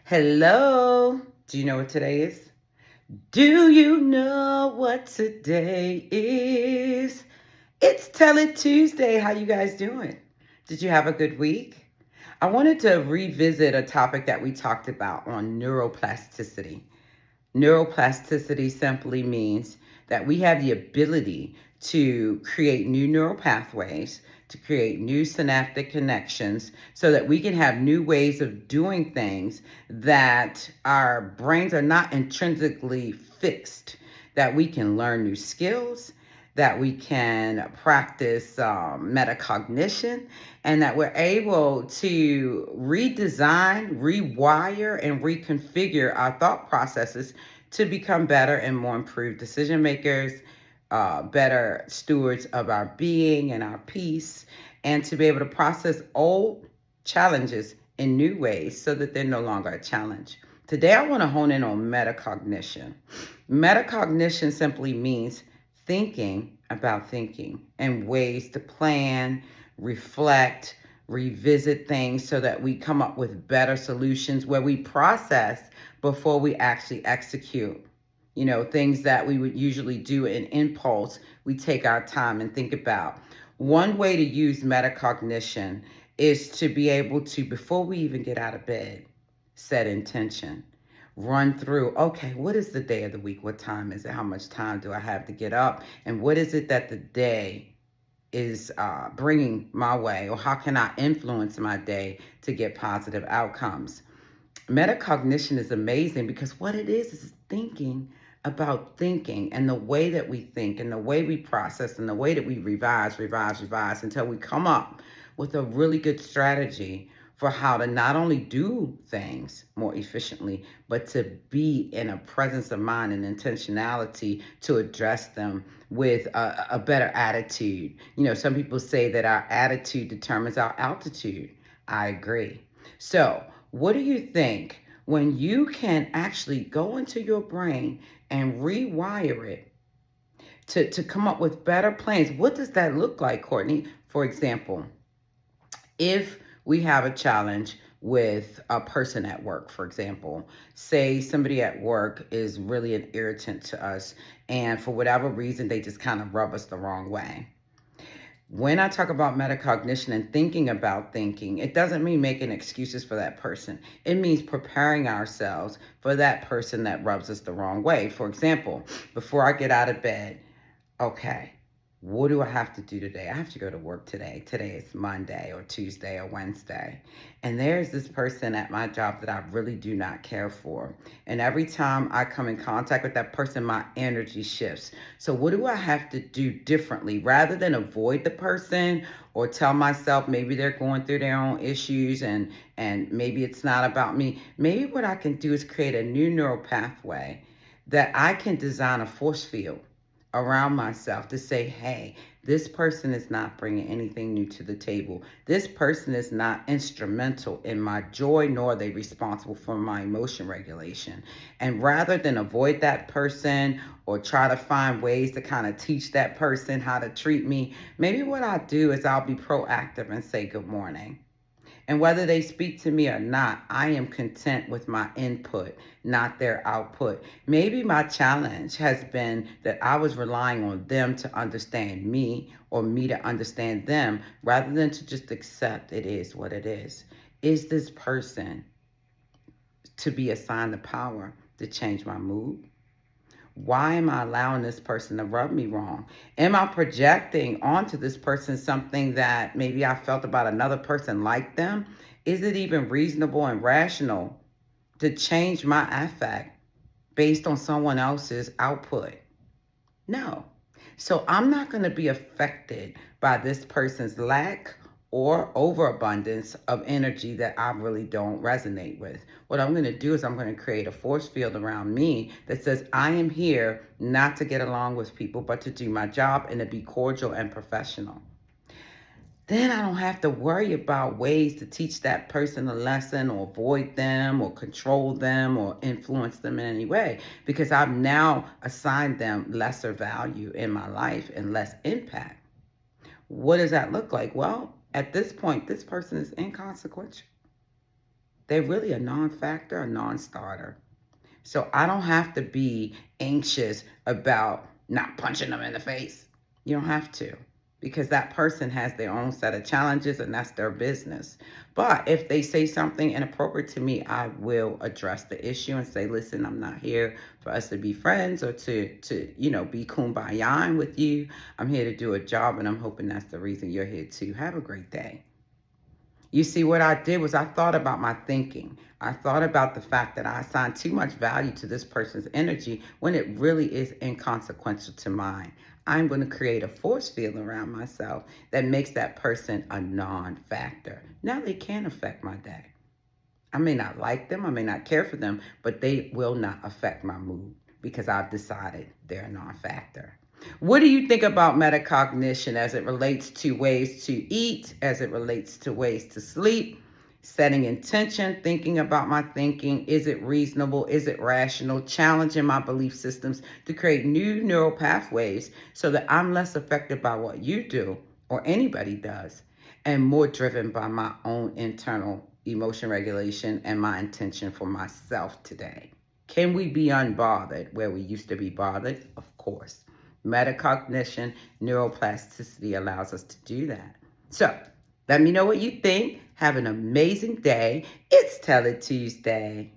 Hello. Do you know what today is? Do you know what today is? It's Tell It Tuesday. How you guys doing? Did you have a good week? I wanted to revisit a topic that we talked about on neuroplasticity. Neuroplasticity simply means that we have the ability to create new neural pathways, to create new synaptic connections, so that we can have new ways of doing things that our brains are not intrinsically fixed, that we can learn new skills, that we can practice metacognition, and that we're able to redesign, rewire, and reconfigure our thought processes to become better and more improved decision makers, better stewards of our being and our peace, and to be able to process old challenges in new ways so that they're no longer a challenge. Today, I want to hone in on metacognition. Metacognition simply means thinking about thinking and ways to plan, reflect, revisit things so that we come up with better solutions where we process before we actually execute. Things that we would usually do in impulse, we take our time and think about. One way to use metacognition is to be able to, before we even get out of bed, set intention. Run through, okay, what is the day of the week? What time is it? How much time do I have to get up? And what is it that the day is bringing my way? Or how can I influence my day to get positive outcomes? Metacognition is amazing because what it is thinking about thinking, and the way that we think and the way we process and the way that we revise until we come up with a really good strategy for how to not only do things more efficiently, but to be in a presence of mind and intentionality to address them with a better attitude. Some people say that our attitude determines our altitude. I agree. So, what do you think when you can actually go into your brain and rewire it to come up with better plans? What does that look like, Courtney? For example, if we have a challenge with a person at work, for example, say somebody at work is really an irritant to us, and for whatever reason, they just kind of rub us the wrong way. When I talk about metacognition and thinking about thinking, it doesn't mean making excuses for that person. It means preparing ourselves for that person that rubs us the wrong way. For example, before I get out of bed, okay, what do I have to do today? I have to go to work today. Today is Monday or Tuesday or Wednesday. And there's this person at my job that I really do not care for. And every time I come in contact with that person, my energy shifts. So what do I have to do differently? Rather than avoid the person or tell myself maybe they're going through their own issues and maybe it's not about me, maybe what I can do is create a new neural pathway that I can design a force field around myself to say, hey, this person is not bringing anything new to the table. This person is not instrumental in my joy, nor are they responsible for my emotion regulation. And rather than avoid that person or try to find ways to kind of teach that person how to treat me, maybe what I'll do is I'll be proactive and say good morning. And whether they speak to me or not, I am content with my input, not their output. Maybe my challenge has been that I was relying on them to understand me or me to understand them rather than to just accept it is what it is. Is this person to be assigned the power to change my mood? Why am I allowing this person to rub me wrong? Am I projecting onto this person something that maybe I felt about another person like them? Is it even reasonable and rational to change my affect based on someone else's output? No. So I'm not going to be affected by this person's lack or overabundance of energy that I really don't resonate with. What I'm going to do is I'm going to create a force field around me that says I am here not to get along with people, but to do my job and to be cordial and professional. Then I don't have to worry about ways to teach that person a lesson or avoid them or control them or influence them in any way because I've now assigned them lesser value in my life and less impact. What does that look like? Well, at this point, this person is inconsequential. They're really a non-factor, a non-starter. So I don't have to be anxious about not punching them in the face. You don't have to, because that person has their own set of challenges and that's their business. But if they say something inappropriate to me, I will address the issue and say, listen, I'm not here for us to be friends or to be kumbaya with you. I'm here to do a job, and I'm hoping that's the reason you're here too. Have a great day. You see, what I did was I thought about my thinking. I thought about the fact that I assigned too much value to this person's energy when it really is inconsequential to mine. I'm going to create a force field around myself that makes that person a non factor. Now they can affect my day. I may not like them, I may not care for them, but they will not affect my mood because I've decided they're a non factor. What do you think about metacognition as it relates to ways to eat, as it relates to ways to sleep, setting intention, thinking about my thinking? Is it reasonable? Is it rational? Challenging my belief systems to create new neural pathways so that I'm less affected by what you do or anybody does, and more driven by my own internal emotion regulation and my intention for myself today. Can we be unbothered where we used to be bothered? Of course. Metacognition, neuroplasticity allows us to do that. So let me know what you think. Have an amazing day. It's Tell It Tuesday.